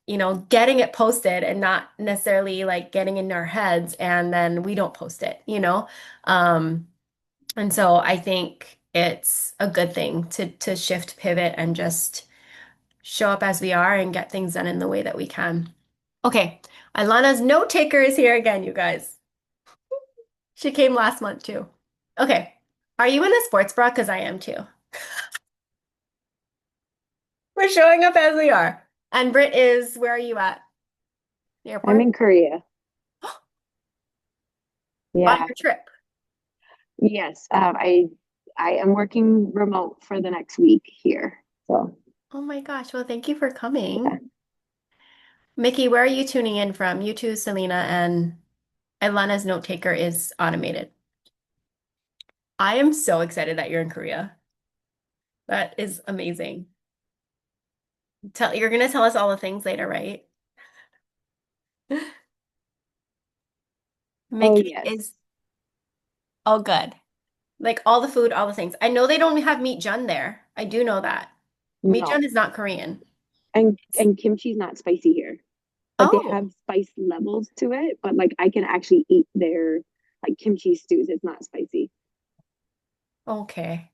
getting it posted and not necessarily like getting in our heads and then we don't post it. Um, and so I think it's a good thing to shift, pivot, and just show up as we are and get things done in the way that we can. Okay, Ilana's note taker is here again, you guys. She came last month too. Okay, are you in a sports bra? Because I am too. We're showing up as we are. And Britt is, where are you at? The I'm airport? in Korea. On Yeah. your trip. Yes. I am working remote for the next week here. So Oh my gosh. Well, thank you for yeah. coming. Mickey, where are you tuning in from? You too, Selena, and Atlanta's note taker is automated. I am so excited that you're in Korea. That is amazing. You're gonna tell us all the things later, right? Oh Mickey yes. is all good. Like all the food, all the things. I know they don't have meat jun there. I do know that. Meat jun No. is not Korean. And kimchi's not spicy here. Like they Oh, have spice levels to it, but like I can actually eat their like kimchi stews. It's not spicy. okay.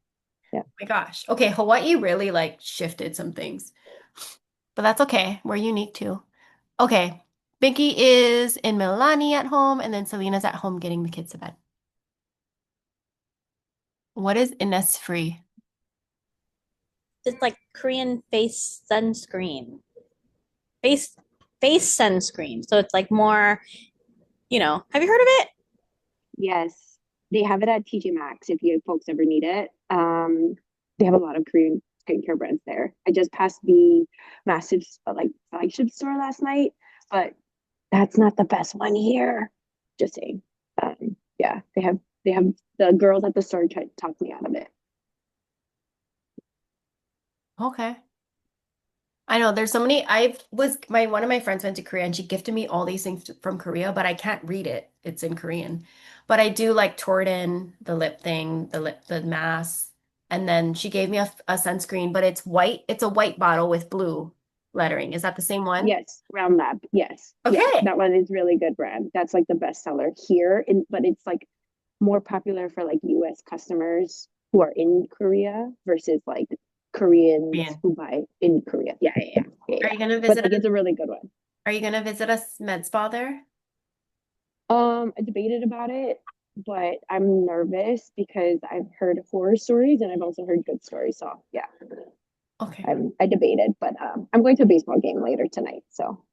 Yeah. My gosh. Okay, Hawaii really like shifted some things. But that's okay. We're unique too. Okay. Binky is in Milani at home, and then Selena's at home getting the kids to bed. What is Innisfree? It's like Korean face sunscreen. Face face sunscreen. So it's like more, have you heard of it? Yes. They have it at TJ Maxx if you folks ever need it. They have a lot of Korean skincare brands there. I just passed the massive like flagship store last night, but that's not the best one here. Just saying. Yeah, they have the girls at the store tried to talk me out of it. Okay. I know there's so many. One of my friends went to Korea and she gifted me all these things from Korea, but I can't read it. It's in Korean. But I do like Tortin, the lip thing, the mask. And then she gave me a sunscreen, but it's white. It's a white bottle with blue lettering. Is that the same one? Yes, Round Lab. Yes, yeah, Okay. that one is really good brand. That's like the best seller here, but it's like more popular for like U.S. customers who are in Korea versus like Koreans Man. who buy in Korea. Yeah, yeah, yeah, yeah, Are yeah. you gonna But visit like us? it's a really good one. Are you gonna visit us med spa there? I debated about it, but I'm nervous because I've heard horror stories and I've also heard good stories. So yeah, Okay. I debated, but I'm going to a baseball game later tonight, so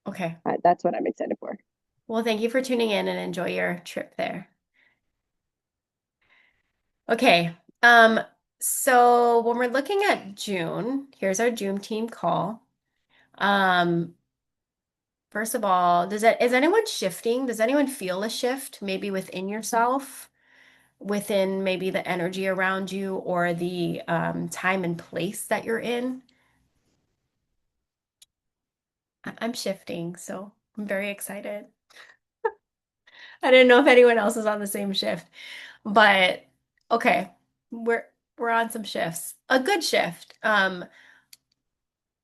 Okay. that's what I'm excited for. Well, thank you for tuning in and enjoy your trip there. Okay. So when we're looking at June, here's our June team call. Um, First of all, is anyone shifting? Does anyone feel a shift maybe within yourself, within maybe the energy around you or the time and place that you're in? I'm shifting, so I'm very excited. I didn't know if anyone else is on the same shift, but okay, we're we're on some shifts. A good shift.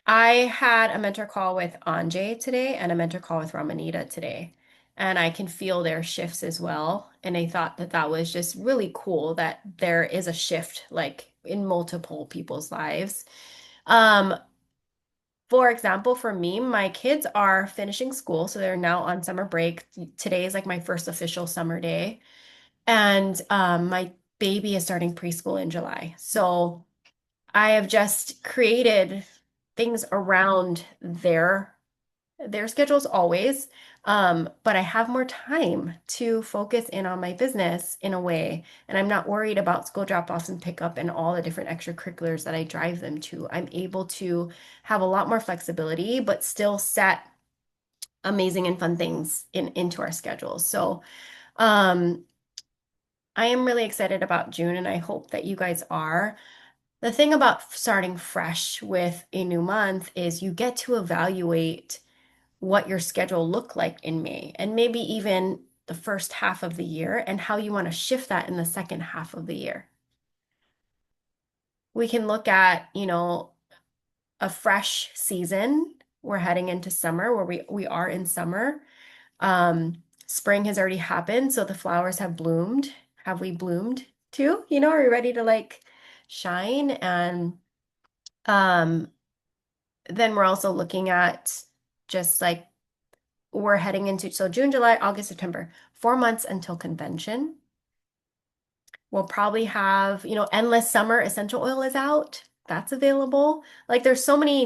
I had a mentor call with Anjay today and a mentor call with Ramanita today, and I can feel their shifts as well. And I thought that that was just really cool that there is a shift like in multiple people's lives. Um, for example, for me, my kids are finishing school, so they're now on summer break. Today is like my first official summer day. And my baby is starting preschool in July. So I have just created things around their schedules always. But I have more time to focus in on my business in a way. And I'm not worried about school drop-offs and pickup and all the different extracurriculars that I drive them to. I'm able to have a lot more flexibility, but still set amazing and fun things into our schedules. So um I am really excited about June, and I hope that you guys are. The thing about starting fresh with a new month is you get to evaluate what your schedule looked like in May and maybe even the first half of the year and how you want to shift that in the second half of the year. We can look at, a fresh season We're heading into summer where we are in summer. Spring has already happened, so the flowers have bloomed. Have we bloomed too? Are we ready to like shine? And um, then we're also looking at just like we're heading into so June, July, August, September, 4 months until convention. We'll probably have, Endless Summer essential oil is out. That's available. Like there's so many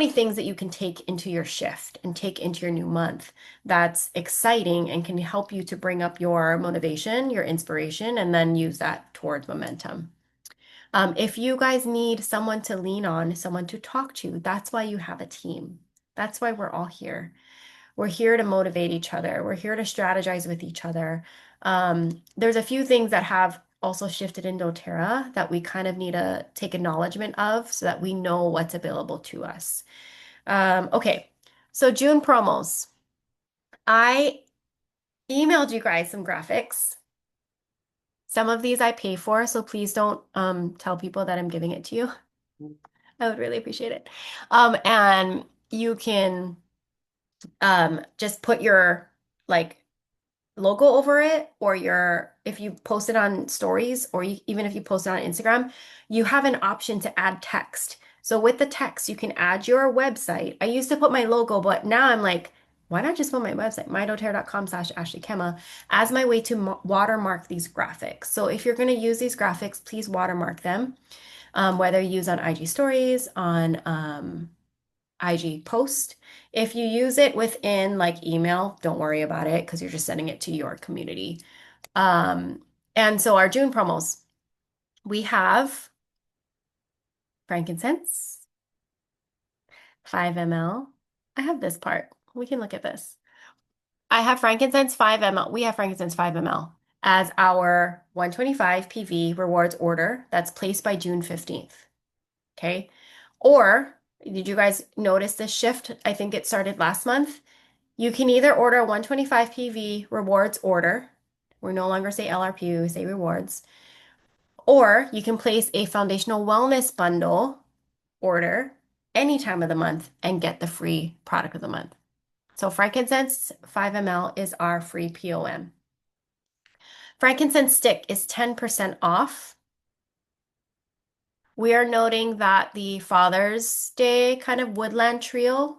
things that you can take into your shift and take into your new month that's exciting and can help you to bring up your motivation, your inspiration, and then use that towards momentum. If you guys need someone to lean on, someone to talk to, that's why you have a team. That's why we're all here. We're here to motivate each other. We're here to strategize with each other. There's a few things that have also shifted in doTERRA that we kind of need to take acknowledgement of so that we know what's available to us. Okay, so June promos. I emailed you guys some graphics. Some of these I pay for, so please don't tell people that I'm giving it to you. I would really appreciate it. And you can just put your like logo over it, or if you post it on stories, or even if you post it on Instagram, you have an option to add text. So with the text, you can add your website. I used to put my logo, but now I'm like, why not just put my website, mydoterra.com/AshleyKemma, as my way to watermark these graphics. So if you're going to use these graphics, please watermark them, whether you use on IG stories, on IG post. If you use it within like email, don't worry about it because you're just sending it to your community. And so our June promos, we have frankincense, 5 ml. I have this part. We can look at this. I have frankincense 5 ml. We have frankincense 5 ml as our 125 PV rewards order that's placed by June 15th. Okay. Or did you guys notice this shift? I think it started last month. You can either order a 125 PV rewards order. We no longer say LRP, we say rewards. Or you can place a foundational wellness bundle order any time of the month and get the free product of the month. So frankincense 5 ml is our free POM. Frankincense stick is 10% off. We are noting that the Father's Day kind of woodland trio,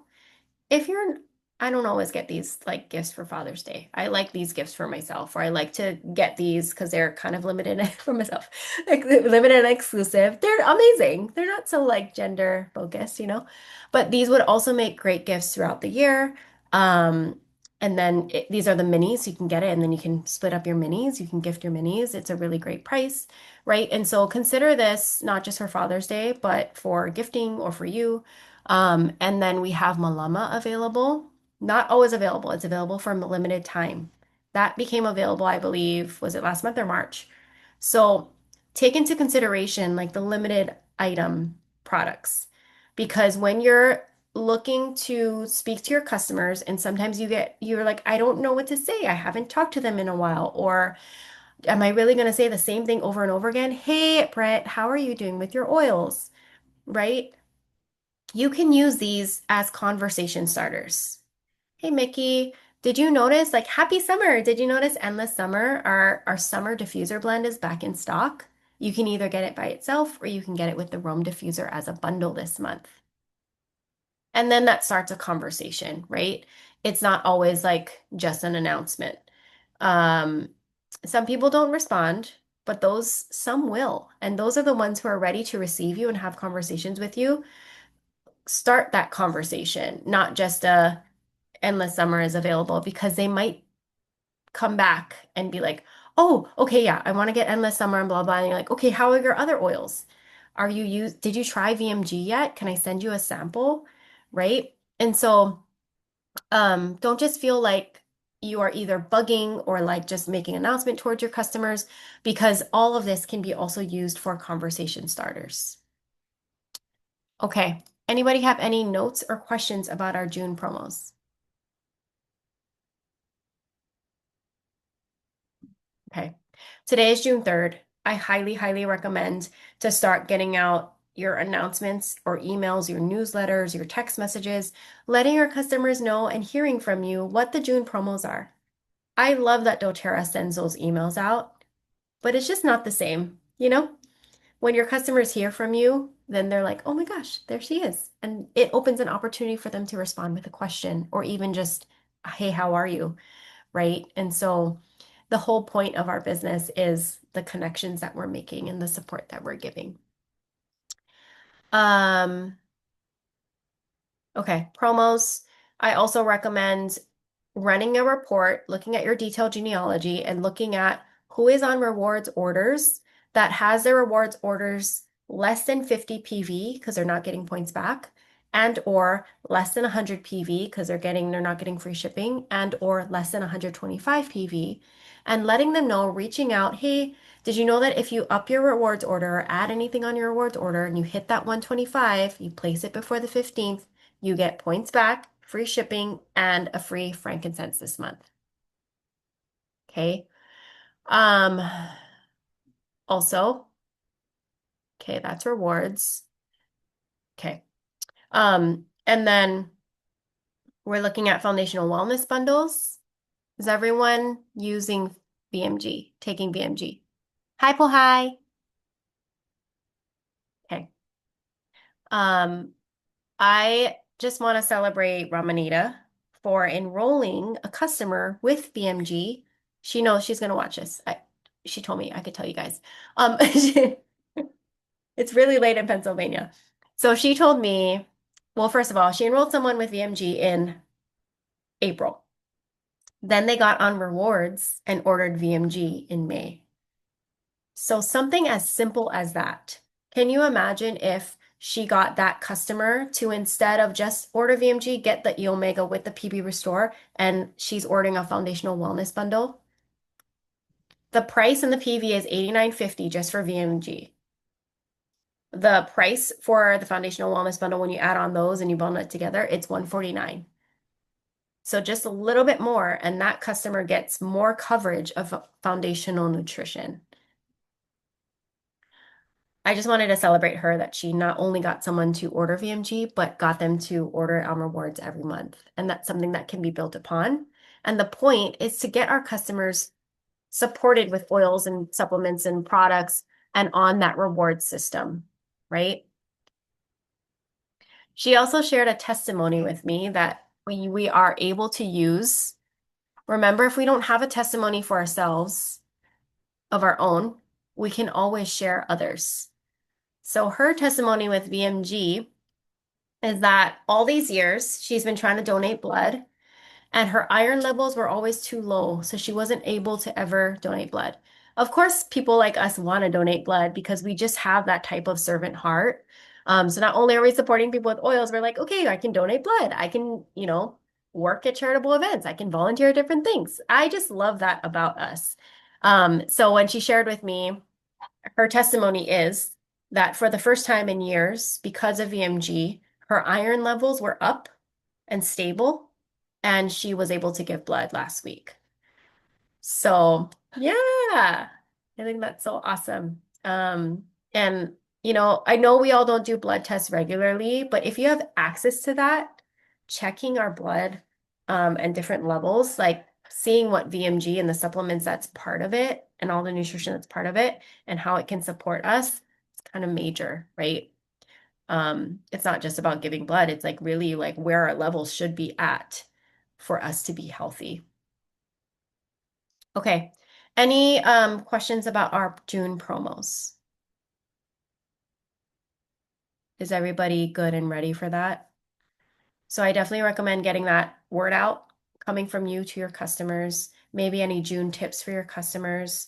if you're, I don't always get these like gifts for Father's Day. I like these gifts for myself, or I like to get these because they're kind of limited for myself, like limited and exclusive. They're amazing. They're not so like gender focused. But these would also make great gifts throughout the year. Um, and then these are the minis, so you can get it, and then you can split up your minis. You can gift your minis. It's a really great price, right? And so consider this not just for Father's Day, but for gifting or for you. And then we have Malama available. Not always available. It's available for a limited time. That became available, I believe, was it last month or March? So take into consideration like the limited item products, because when you're looking to speak to your customers and sometimes you're like, I don't know what to say. I haven't talked to them in a while. Or am I really going to say the same thing over and over again? Hey, Brett, how are you doing with your oils? Right? You can use these as conversation starters. Hey, Mickey, did you notice, like, happy summer? Did you notice Endless Summer? Our summer diffuser blend is back in stock. You can either get it by itself or you can get it with the Rome diffuser as a bundle this month. And then that starts a conversation, right? It's not always like just an announcement. Um, some people don't respond, but some will. And those are the ones who are ready to receive you and have conversations with you. Start that conversation, not just a endless summer is available, because they might come back and be like, oh, okay, yeah, I want to get endless summer and blah blah. And you're like, okay, how are your other oils? Did you try VMG yet? Can I send you a sample? Right? And so don't just feel like you are either bugging or like just making an announcement towards your customers, because all of this can be also used for conversation starters. Okay. Anybody have any notes or questions about our June promos? Okay. Today is June 3rd. I highly, highly recommend to start getting out your announcements or emails, your newsletters, your text messages, letting our customers know and hearing from you what the June promos are. I love that doTERRA sends those emails out, but it's just not the same, you know? When your customers hear from you, then they're like, oh my gosh, there she is. And it opens an opportunity for them to respond with a question or even just, hey, how are you? Right? And so the whole point of our business is the connections that we're making and the support that we're giving. Um, okay, promos. I also recommend running a report, looking at your detailed genealogy and looking at who is on rewards orders that has their rewards orders less than 50 PV because they're not getting points back, and or less than 100 PV because they're not getting free shipping, and or less than 125 PV, and letting them know, reaching out, hey, did you know that if you up your rewards order or add anything on your rewards order and you hit that 125, you place it before the 15th, you get points back, free shipping, and a free frankincense this month. Okay. Um, also, okay, that's rewards. Okay. And then we're looking at foundational wellness bundles. Is everyone using VMG, taking VMG? Hi, Paul, hi. Okay. Um, I just want to celebrate Ramanita for enrolling a customer with BMG. She knows she's going to watch this. She told me I could tell you guys. It's really late in Pennsylvania. So she told me, well, first of all, she enrolled someone with VMG in April. Then they got on rewards and ordered VMG in May. So something as simple as that. Can you imagine if she got that customer to, instead of just order VMG, get the E Omega with the PB Restore, and she's ordering a foundational wellness bundle? The price in the PV is $89.50 just for VMG. The price for the foundational wellness bundle, when you add on those and you bundle it together, it's $149. So just a little bit more, and that customer gets more coverage of foundational nutrition. I just wanted to celebrate her that she not only got someone to order VMG, but got them to order it on rewards every month. And that's something that can be built upon. And the point is to get our customers supported with oils and supplements and products and on that reward system, right? She also shared a testimony with me that we are able to use. Remember, if we don't have a testimony for ourselves of our own, we can always share others. So her testimony with VMG is that all these years she's been trying to donate blood and her iron levels were always too low, so she wasn't able to ever donate blood. Of course, people like us want to donate blood because we just have that type of servant heart. So not only are we supporting people with oils, we're like, okay, I can donate blood. I can, work at charitable events. I can volunteer at different things. I just love that about us. So when she shared with me, her testimony is that for the first time in years, because of VMG, her iron levels were up and stable, and she was able to give blood last week. So, yeah, I think that's so awesome. And I know we all don't do blood tests regularly, but if you have access to that, checking our blood and different levels, like seeing what VMG and the supplements that's part of it and all the nutrition that's part of it and how it can support us, it's kind of major, right? It's not just about giving blood, it's like really like where our levels should be at for us to be healthy. Okay. Any questions about our June promos? Is everybody good and ready for that? So I definitely recommend getting that word out, coming from you to your customers, maybe any June tips for your customers,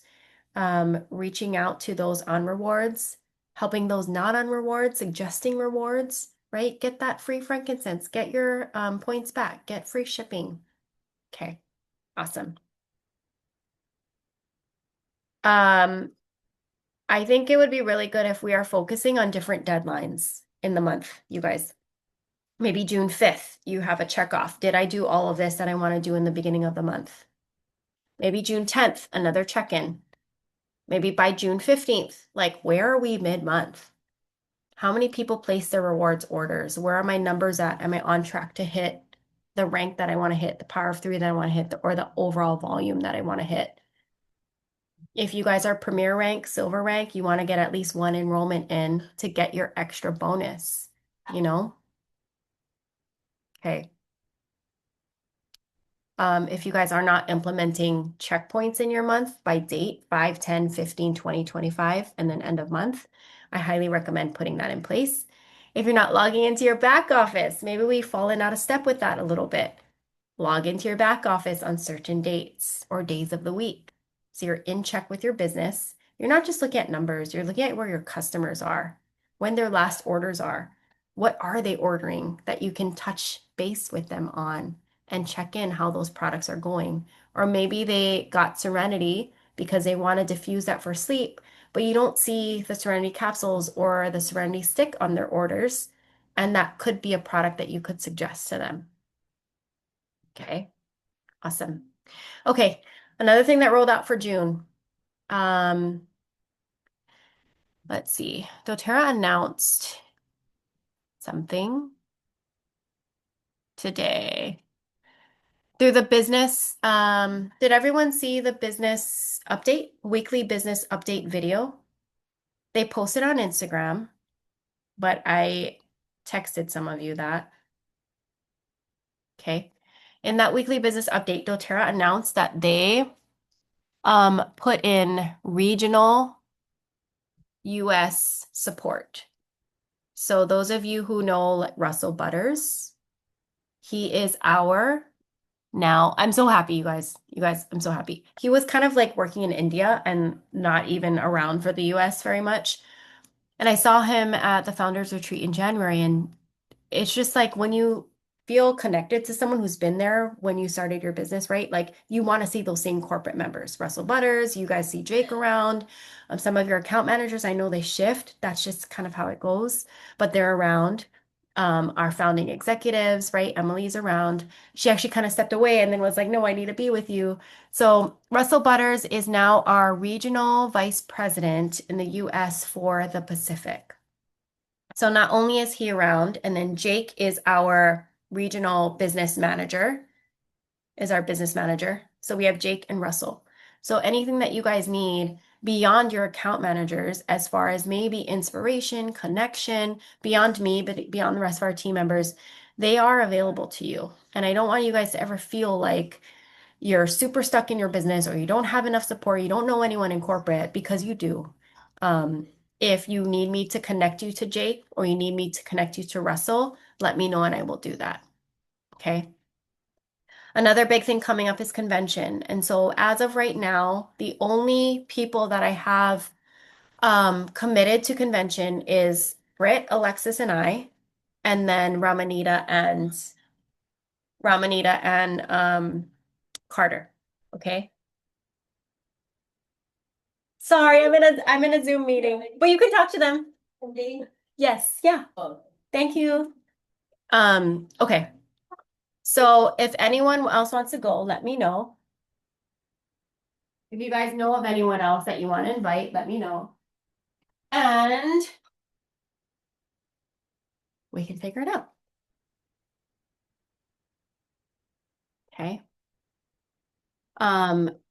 reaching out to those on rewards, helping those not on rewards, suggesting rewards, right? Get that free frankincense, get your points back, get free shipping. Okay, awesome. I think it would be really good if we are focusing on different deadlines in the month, you guys. Maybe June 5th, you have a check off. Did I do all of this that I want to do in the beginning of the month? Maybe June 10th, another check-in. Maybe by June 15th, like where are we mid-month? How many people place their rewards orders? Where are my numbers at? Am I on track to hit the rank that I want to hit, the power of three that I want to hit, or the overall volume that I want to hit? If you guys are premier rank, silver rank, you want to get at least one enrollment in to get your extra bonus, you know? Okay. If you guys are not implementing checkpoints in your month by date, 5, 10, 15, 20, 25, and then end of month, I highly recommend putting that in place. If you're not logging into your back office, maybe we've fallen out of step with that a little bit. Log into your back office on certain dates or days of the week. So you're in check with your business. You're not just looking at numbers, you're looking at where your customers are, when their last orders are. What are they ordering that you can touch base with them on and check in how those products are going? Or maybe they got Serenity because they want to diffuse that for sleep, but you don't see the Serenity capsules or the Serenity stick on their orders. And that could be a product that you could suggest to them. Okay. Awesome. Okay, another thing that rolled out for June. Um, let's see. doTERRA announced something today through the business. Did everyone see the business update, weekly business update video? They posted on Instagram, but I texted some of you that. Okay. In that weekly business update, doTERRA announced that they put in regional US support. So those of you who know Russell Butters, he is our now. I'm so happy, you guys. You guys, I'm so happy. He was kind of like working in India and not even around for the US very much. And I saw him at the Founders Retreat in January, and it's just like when you feel connected to someone who's been there when you started your business, right? Like you want to see those same corporate members. Russell Butters, you guys see Jake around. Some of your account managers, I know they shift. That's just kind of how it goes, but they're around. Our founding executives, right? Emily's around. She actually kind of stepped away and then was like, no, I need to be with you. So Russell Butters is now our regional vice president in the US for the Pacific. So not only is he around, and then Jake is our regional business manager, is our business manager. So we have Jake and Russell. So anything that you guys need beyond your account managers, as far as maybe inspiration, connection, beyond me, but beyond the rest of our team members, they are available to you. And I don't want you guys to ever feel like you're super stuck in your business or you don't have enough support, you don't know anyone in corporate, because you do. If you need me to connect you to Jake or you need me to connect you to Russell, let me know and I will do that. Okay. Another big thing coming up is convention. And so as of right now, the only people that I have committed to convention is Britt, Alexis, and I, and then Ramanita and Carter. Okay. Sorry, I'm in a Zoom meeting, but you can talk to them. Yes, yeah. Thank you. Okay. So if anyone else wants to go, let me know. If you guys know of anyone else that you want to invite, let me know. And we can figure it out. Okay.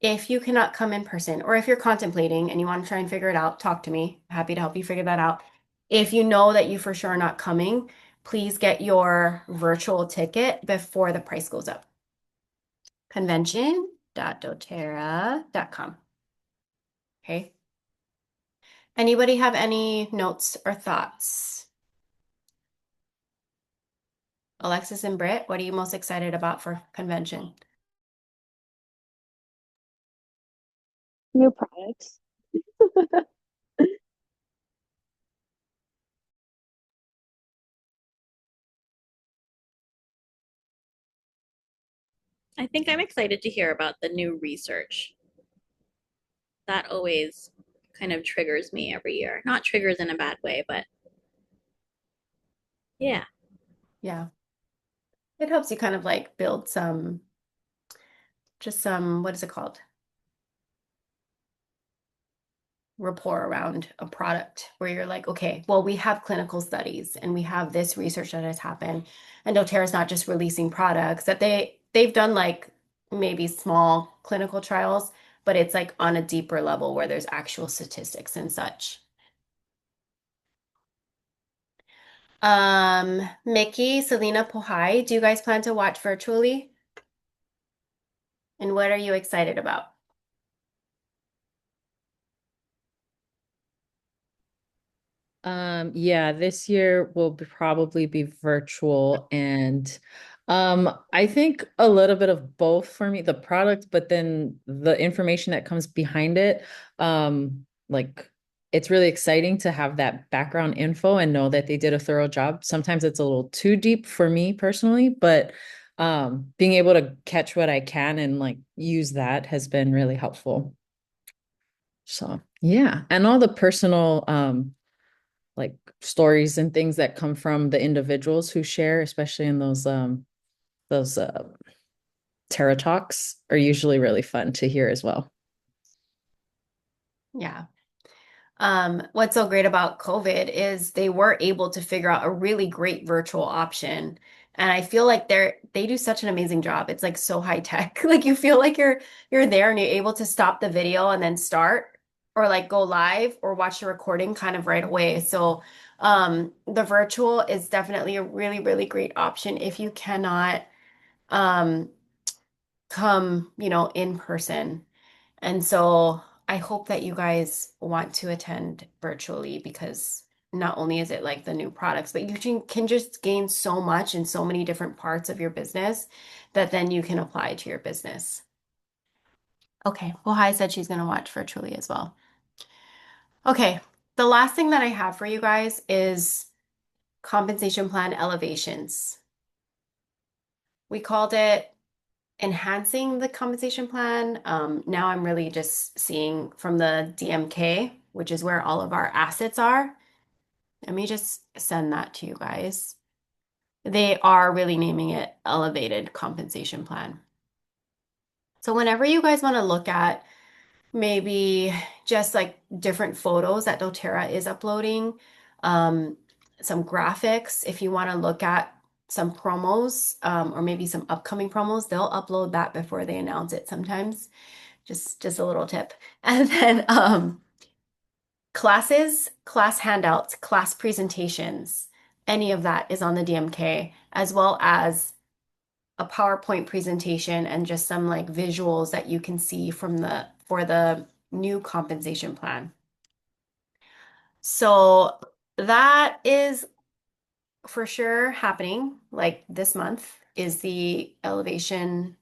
If you cannot come in person, or if you're contemplating and you want to try and figure it out, talk to me. Happy to help you figure that out. If you know that you for sure are not coming, please get your virtual ticket before the price goes up. Convention.doterra.com. Okay. Anybody have any notes or thoughts? Alexis and Britt, what are you most excited about for convention? New products. I think I'm excited to hear about the new research. That always kind of triggers me every year. Not triggers in a bad way, but yeah. Yeah. It helps you kind of like build what is it called? rapport around a product where you're like, okay, well, we have clinical studies and we have this research that has happened, and doTERRA is not just releasing products that they've done like maybe small clinical trials, but it's like on a deeper level where there's actual statistics and such. Mickey, Selena Pohai, do you guys plan to watch virtually? And what are you excited about? Yeah, this year will probably be virtual and I think a little bit of both for me, the product, but then the information that comes behind it. Like it's really exciting to have that background info and know that they did a thorough job. Sometimes it's a little too deep for me personally, but being able to catch what I can and like use that has been really helpful. So, yeah, and all the personal like stories and things that come from the individuals who share, especially in those Terra talks are usually really fun to hear as well. Yeah. What's so great about COVID is they were able to figure out a really great virtual option. And I feel like they do such an amazing job. It's like so high tech. Like you feel like you're there and you're able to stop the video and then start or like go live or watch the recording kind of right away. So the virtual is definitely a really, really great option if you cannot um come, in person. And so I hope that you guys want to attend virtually because not only is it like the new products, but you can just gain so much in so many different parts of your business that then you can apply to your business. Okay, well, Hai said she's going to watch virtually as well. Okay, the last thing that I have for you guys is compensation plan elevations. We called it enhancing the compensation plan. Now I'm really just seeing from the DMK, which is where all of our assets are. Let me just send that to you guys. They are really naming it elevated compensation plan. So whenever you guys want to look at maybe just like different photos that doTERRA is uploading, um, some graphics, if you want to look at some promos, or maybe some upcoming promos, they'll upload that before they announce it sometimes. Just a little tip. And then classes, class handouts, class presentations, any of that is on the DMK, as well as a PowerPoint presentation and just some like visuals that you can see for the new compensation plan. So that is for sure happening like this month is the elevation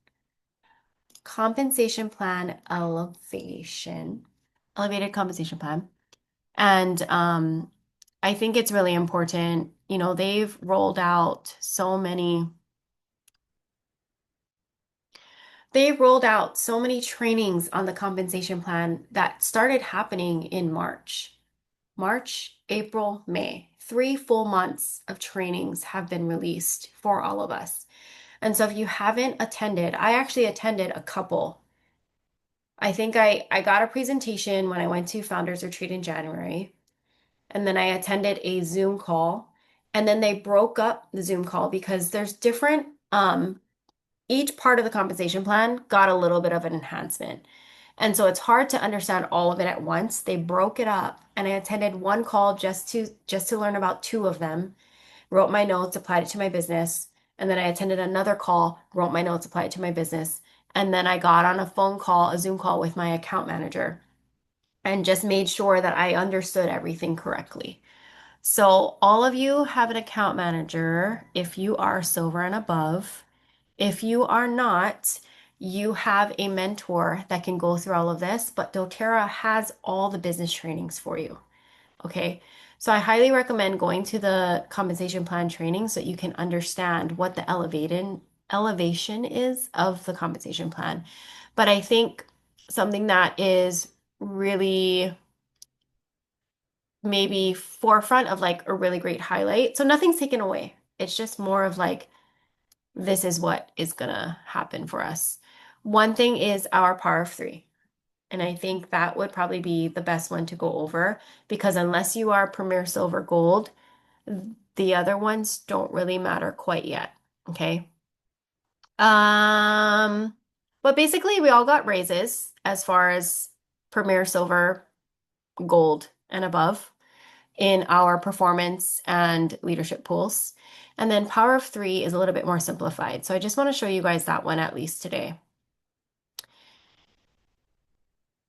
compensation plan elevated compensation plan. And I think it's really important. They've rolled out so many trainings on the compensation plan that started happening in March. March, April, May. 3 full months of trainings have been released for all of us. And so if you haven't attended, I actually attended a couple. I think I got a presentation when I went to Founders Retreat in January, and then I attended a Zoom call, and then they broke up the Zoom call because there's different each part of the compensation plan got a little bit of an enhancement. And so it's hard to understand all of it at once. They broke it up, and I attended one call just to learn about two of them, wrote my notes, applied it to my business, and then I attended another call, wrote my notes, applied it to my business, and then I got on a phone call, a Zoom call with my account manager and just made sure that I understood everything correctly. So all of you have an account manager if you are silver and above. If you are not, you have a mentor that can go through all of this, but doTERRA has all the business trainings for you. Okay. So I highly recommend going to the compensation plan training so that you can understand what the elevation is of the compensation plan. But I think something that is really maybe forefront of like a really great highlight. So nothing's taken away. It's just more of like this is what is gonna happen for us. One thing is our power of three. And I think that would probably be the best one to go over because unless you are Premier Silver Gold, the other ones don't really matter quite yet. Okay. Um, but basically we all got raises as far as Premier Silver Gold and above in our performance and leadership pools. And then Power of Three is a little bit more simplified. So I just want to show you guys that one at least today.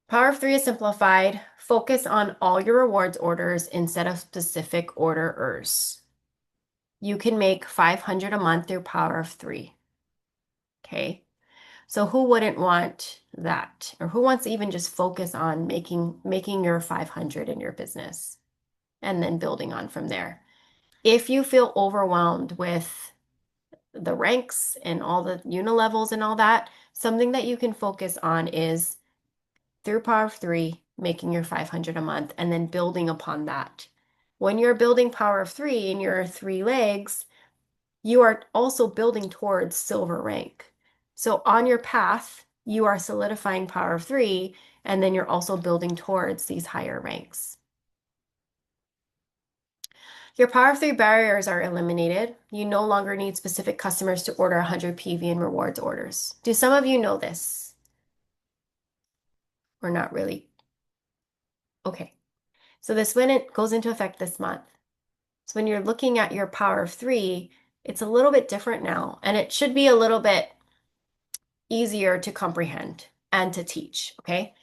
Power of Three is simplified. Focus on all your rewards orders instead of specific orderers. You can make 500 a month through Power of Three. Okay. So who wouldn't want that? Or who wants to even just focus on making your 500 in your business and then building on from there? If you feel overwhelmed with the ranks and all the unilevels and all that, something that you can focus on is through Power of Three, making your 500 a month and then building upon that. When you're building Power of Three in your three legs, you are also building towards silver rank. So on your path, you are solidifying Power of Three, and then you're also building towards these higher ranks. Your Power of Three barriers are eliminated. You no longer need specific customers to order 100 PV and rewards orders. Do some of you know this? Or not really? Okay. So this when it goes into effect this month. So when you're looking at your Power of Three, it's a little bit different now, and it should be a little bit easier to comprehend and to teach, okay?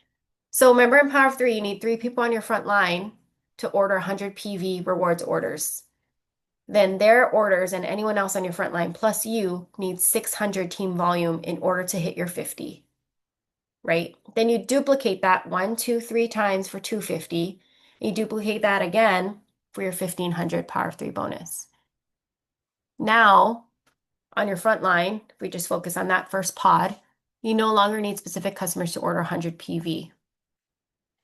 So remember in Power of Three, you need three people on your front line to order 100 PV rewards orders. Then their orders and anyone else on your front line plus you need 600 team volume in order to hit your 50, right? Then you duplicate that 1, 2, 3 times for 250. You duplicate that again for your 1500 Power of Three bonus. Now, on your front line, if we just focus on that first pod, you no longer need specific customers to order 100 PV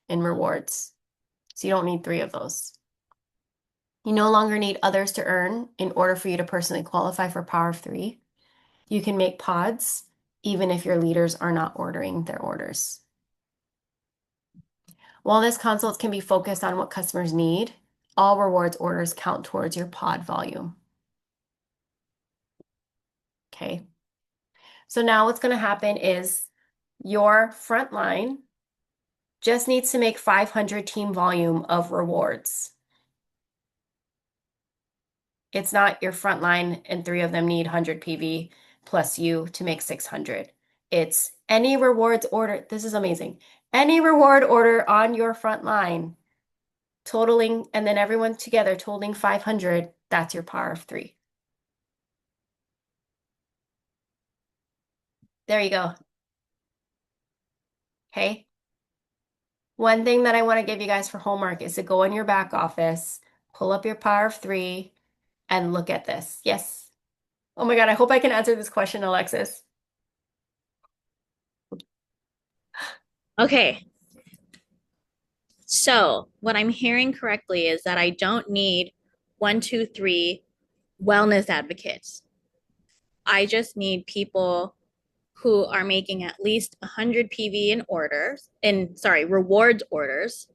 in rewards. So you don't need three of those. You no longer need others to earn in order for you to personally qualify for Power of Three. You can make pods even if your leaders are not ordering their orders. Wellness consults can be focused on what customers need. All rewards orders count towards your pod volume. Okay. So now what's going to happen is your front line just needs to make 500 team volume of rewards. It's not your front line and three of them need 100 PV plus you to make 600. It's any rewards order. This is amazing. Any reward order on your front line totaling, and then everyone together totaling 500, that's your Power of Three. There you go. Okay. One thing that I want to give you guys for homework is to go in your back office, pull up your Power of Three, and look at this. Yes. Oh my God, I hope I can answer this question, Alexis. Okay. So, what I'm hearing correctly is that I don't need 1, 2, 3 wellness advocates. I just need people who are making at least 100 PV in orders, rewards orders.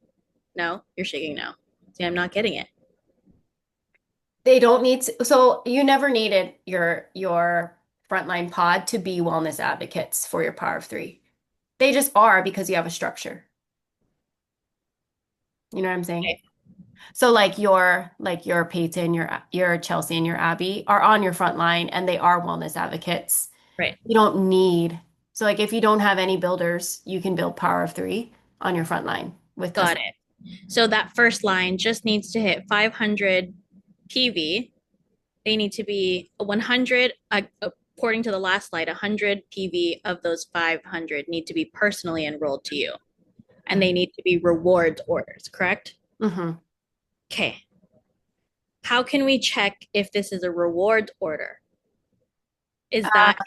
No, you're shaking no. See, I'm not getting it. They don't need to, so you never needed your frontline pod to be wellness advocates for your Power of Three. They just are because you have a structure. You know what I'm saying? Okay. So like your Peyton, your Chelsea, and your Abby are on your front line and they are wellness advocates. Right. You don't need, so like if you don't have any builders, you can build Power of Three on your front line with Got it. So that first line just needs to hit 500 PV. They need to be 100, according to the last slide, 100 PV of those 500 need to be personally enrolled to you. And they need to be rewards orders, correct? Mm-hmm. Okay. How can we check if this is a rewards order? Is that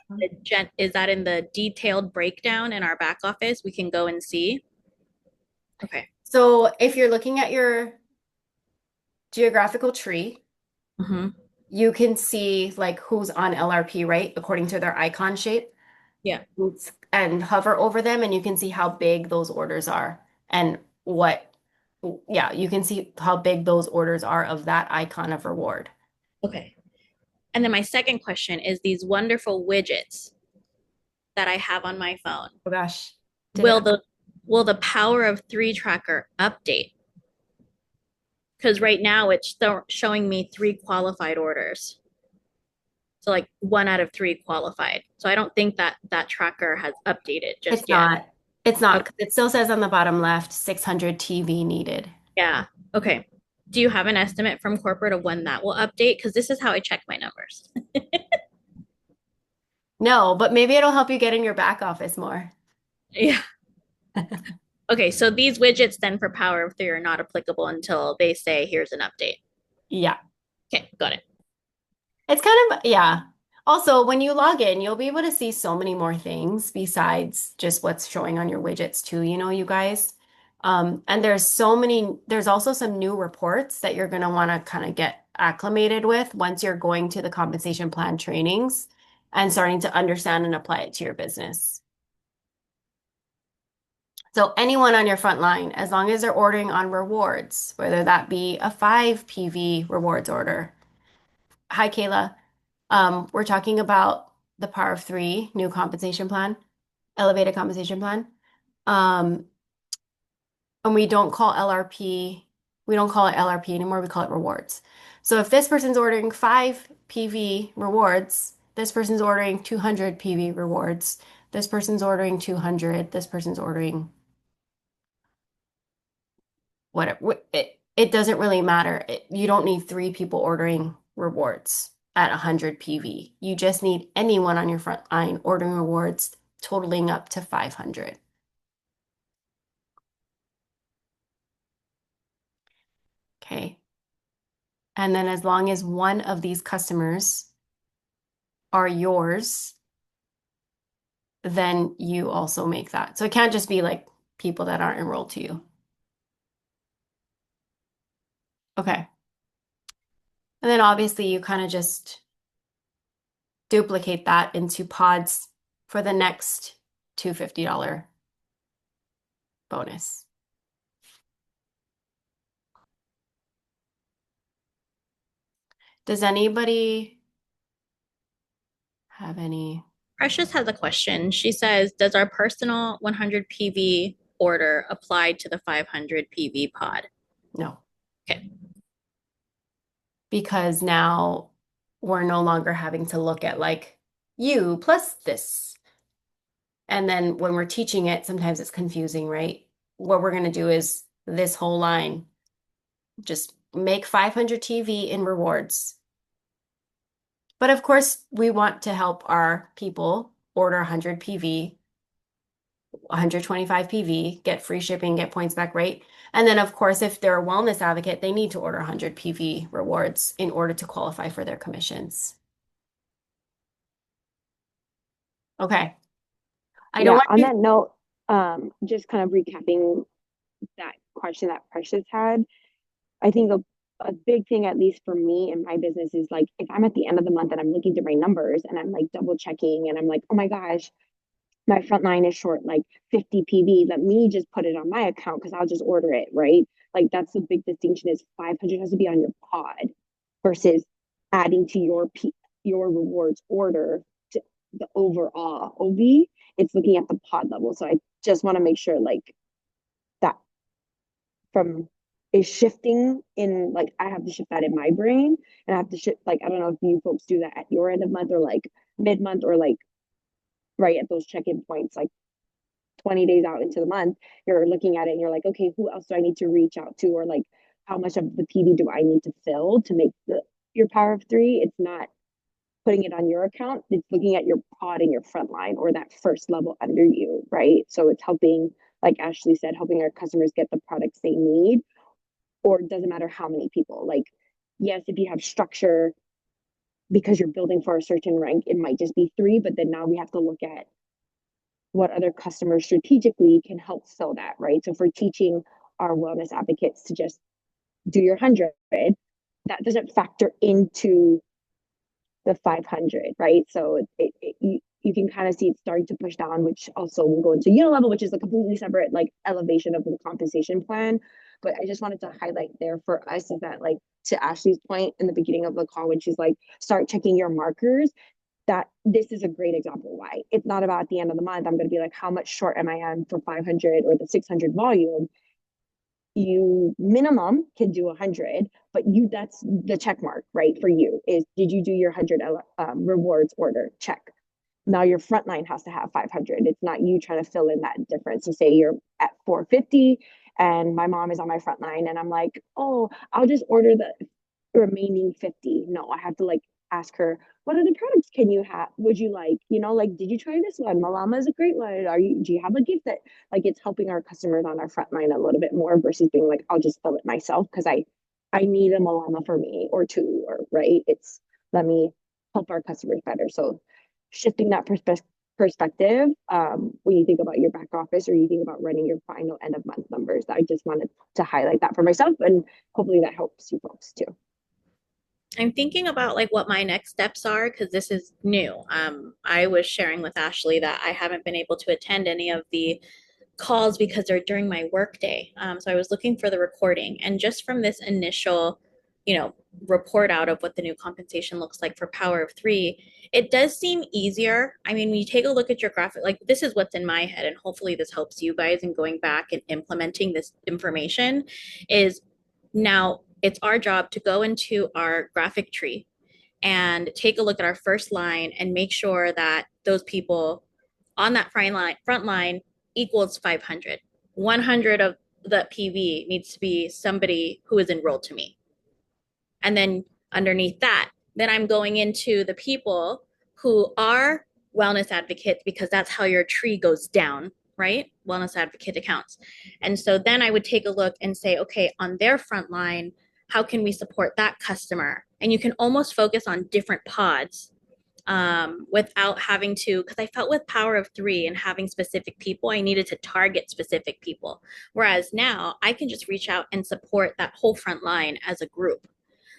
is that in the detailed breakdown in our back office? We can go and see. Okay. So if you're looking at your geographical tree, Mm-hmm. you can see like who's on LRP, right? According to their icon shape. Yeah. and hover over them, and you can see how big those orders are and yeah, you can see how big those orders are of that icon of reward. Okay. And then my second question is these wonderful widgets that I have on my phone. Oh gosh. Did Will it? the Power of Three tracker update? Because right now it's still showing me 3 qualified orders. So like 1 out of 3 qualified. So I don't think that that tracker has updated just It's yet. not. It's not, Okay. 'cause it still says on the bottom left, 600 TV needed. Yeah. Okay. Do you have an estimate from corporate of when that will update? Because this is how I check my numbers. No, but maybe it'll help you get in your back office more. Yeah. Okay. So these widgets then for Power of Three are not applicable until they say here's an update. Yeah. Okay. Got it. It's kind of, yeah. Also, when you log in, you'll be able to see so many more things besides just what's showing on your widgets too, you guys. And there's also some new reports that you're going to want to kind of get acclimated with once you're going to the compensation plan trainings and starting to understand and apply it to your business. So anyone on your front line, as long as they're ordering on rewards, whether that be a 5 PV rewards order. Hi, Kayla. We're talking about the Power of Three new compensation plan, elevated compensation plan. Um, and we don't call it LRP anymore, we call it rewards. So if this person's ordering 5 PV rewards, this person's ordering 200 PV rewards, this person's ordering 200, this person's ordering whatever. It doesn't really matter. You don't need 3 people ordering rewards at 100 PV. You just need anyone on your front line ordering rewards totaling up to 500. Okay. And then as long as one of these customers are yours, then you also make that. So it can't just be like people that aren't enrolled to you. Okay. And then obviously you kind of just duplicate that into pods for the next $250 bonus. Does anybody have any? Precious has a question. She says, does our personal 100 PV order apply to the 500 PV pod? No, Okay. because now we're no longer having to look at like you plus this. And then when we're teaching it, sometimes it's confusing, right? What we're going to do is this whole line, just make 500 TV in rewards. But of course, we want to help our people order 100 PV, 125 PV, get free shipping, get points back, right? And then, of course, if they're a wellness advocate, they need to order 100 PV rewards in order to qualify for their commissions. Okay. I don't Yeah, want on you. that note, just kind of recapping that question that Precious had, I think a big thing, at least for me in my business, is like if I'm at the end of the month and I'm looking through my numbers and I'm like double checking and I'm like, oh my gosh, my front line is short like 50 PV, let me just put it on my account because I'll just order it, right? Like that's the big distinction is 500 has to be on your pod versus adding to your rewards order to the overall OV. It's looking at the pod level. So I just want to make sure like that from is shifting in like I have to shift that in my brain and I have to shift like I don't know if you folks do that at your end of month or like mid month or like right at those check-in points like 20 days out into the month, you're looking at it and you're like, okay, who else do I need to reach out to? Or like, how much of the PV do I need to fill to make your Power of Three? It's not putting it on your account. It's looking at your pod and your front line or that first level under you, right? So it's helping, like Ashley said, helping our customers get the products they need, or it doesn't matter how many people. Like, yes, if you have structure because you're building for a certain rank, it might just be 3, but then now we have to look at what other customers strategically can help fill that, right? So if we're teaching our wellness advocates to just do your 100, that doesn't factor into the 500, right? So you you can kind of see it starting to push down, which also will go into unit level, which is a completely separate like elevation of the compensation plan. But I just wanted to highlight there for us is that like to Ashley's point in the beginning of the call, when she's like, start checking your markers, that this is a great example why it's not about at the end of the month I'm going to be like how much short am I on for 500 or the 600 volume. You minimum can do 100, but you that's the check mark, right? For you is did you do your 100 rewards order? Check. Now your frontline has to have 500. It's not you trying to fill in that difference. You say you're at 450 and my mom is on my front line and I'm like, oh, I'll just order the remaining 50. No, I have to like ask her, what other products can you have? Would you like, like, did you try this one? Malama is a great one. Do you have a gift that like it's helping our customers on our front line a little bit more versus being like, I'll just fill it myself because I need a Malama for me or two, or right. It's let me help our customers better. So shifting that perspective when you think about your back office or you think about running your final end of month numbers. I just wanted to highlight that for myself and hopefully that helps you folks too. I'm thinking about like what my next steps are because this is new. I was sharing with Ashley that I haven't been able to attend any of the calls because they're during my workday. So I was looking for the recording, and just from this initial, report out of what the new compensation looks like for Power of Three, it does seem easier. I mean, when you take a look at your graphic, like this is what's in my head, and hopefully this helps you guys in going back and implementing this information. Is now it's our job to go into our graphic tree and take a look at our first line and make sure that those people on that front line equals 500. 100 of the PV needs to be somebody who is enrolled to me. And then underneath that, then I'm going into the people who are wellness advocates because that's how your tree goes down, right? Wellness advocate accounts. And so then I would take a look and say, okay, on their front line, how can we support that customer? And you can almost focus on different pods without having to, because I felt with Power of Three and having specific people, I needed to target specific people. Whereas now I can just reach out and support that whole front line as a group.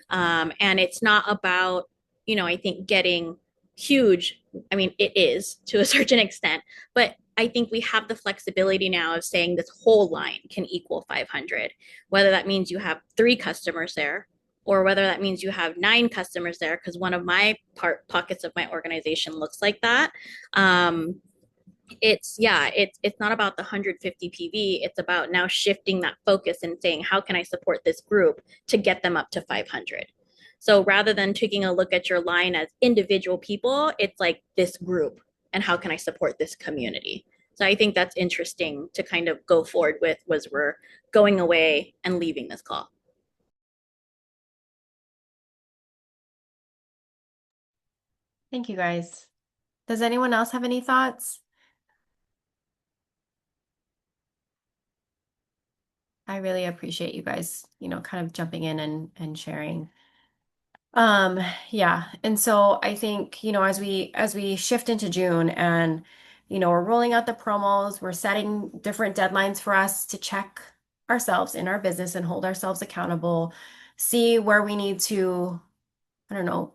And it's not about, I think getting huge. I mean, it is to a certain extent, but I think we have the flexibility now of saying this whole line can equal 500, whether that means you have 3 customers there or whether that means you have 9 customers there, because one of my pockets of my organization looks like that. It's not about the 150 PV. It's about now shifting that focus and saying, how can I support this group to get them up to 500? So rather than taking a look at your line as individual people, it's like this group and how can I support this community? So I think that's interesting to kind of go forward with was we're going away and leaving this call. Thank you guys. Does anyone else have any thoughts? I really appreciate you guys, kind of jumping in and sharing. Yeah. And so I think, as we shift into June and, we're rolling out the promos, we're setting different deadlines for us to check ourselves in our business and hold ourselves accountable, see where we need to, I don't know,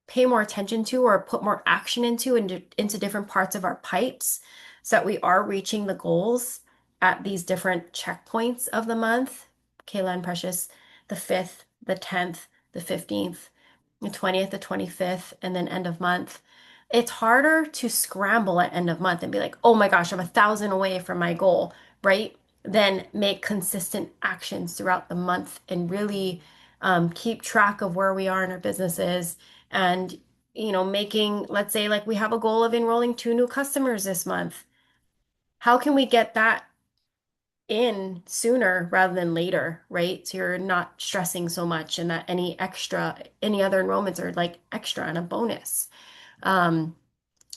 pay more attention to or put more action into different parts of our pipes so that we are reaching the goals at these different checkpoints of the month. Kayla and Precious, the 5th, the 10th, the 15th, the 20th, the 25th, and then end of month. It's harder to scramble at end of month and be like, oh my gosh, I'm 1,000 away from my goal, right? Then make consistent actions throughout the month and really keep track of where we are in our businesses and making, let's say, like we have a goal of enrolling 2 new customers this month. How can we get that in sooner rather than later, right? So you're not stressing so much and that any other enrollments are like extra and a bonus.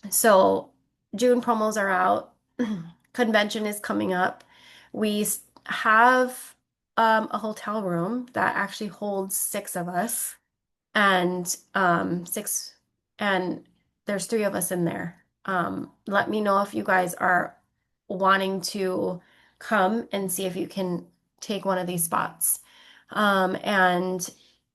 So June promos are out. Convention is coming up. We have a hotel room that actually holds 6 of us and 6 and there's 3 of us in there. Let me know if you guys are wanting to come and see if you can take one of these spots. And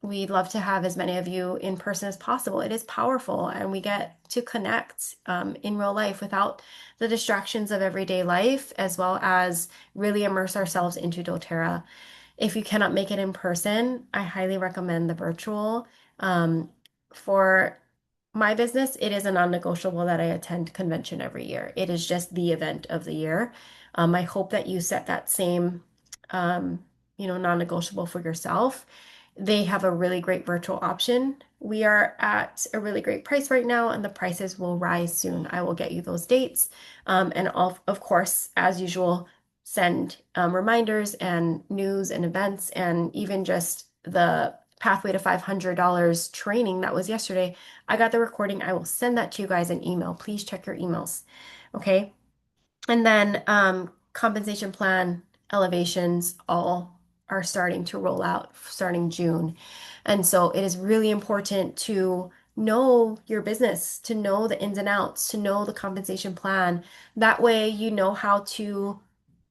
we'd love to have as many of you in person as possible. It is powerful, and we get to connect in real life without the distractions of everyday life, as well as really immerse ourselves into doTERRA. If you cannot make it in person, I highly recommend the virtual. Um, for my business, it is a non-negotiable that I attend convention every year. It is just the event of the year. I hope that you set that same, um, non-negotiable for yourself. They have a really great virtual option. We are at a really great price right now, and the prices will rise soon. I will get you those dates. And of course, as usual, send reminders and news and events, and even just the Pathway to $500 training that was yesterday. I got the recording. I will send that to you guys in email. Please check your emails. Okay. And then compensation plan elevations all are starting to roll out starting June. And so it is really important to know your business, to know the ins and outs, to know the compensation plan. That way you know how to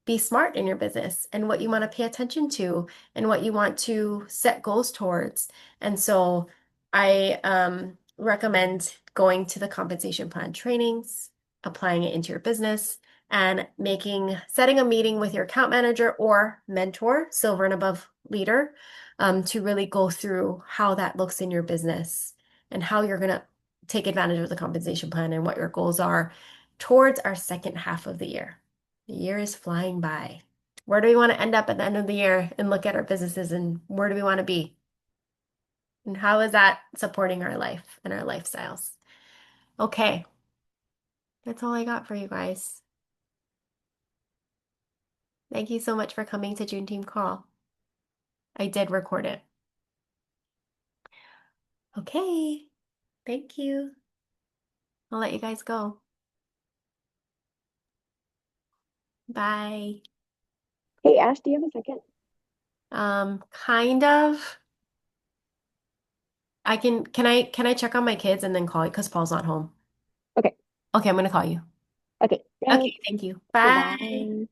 be smart in your business and what you want to pay attention to and what you want to set goals towards. And so I recommend going to the compensation plan trainings, applying it into your business, and setting a meeting with your account manager or mentor, silver and above leader, to really go through how that looks in your business and how you're going to take advantage of the compensation plan and what your goals are towards our second half of the year. The year is flying by. Where do we want to end up at the end of the year and look at our businesses, and where do we want to be? And how is that supporting our life and our lifestyles? Okay, that's all I got for you guys. Thank you so much for coming to June Team Call. I did record it. Okay, thank you. I'll let you guys go. Bye. Hey, Ash, do you have a second? Kind of. Can I check on my kids and then call you because Paul's not home? Okay. Okay, I'm gonna call you. Okay. Thanks. Okay, thank you. Bye. Bye-bye.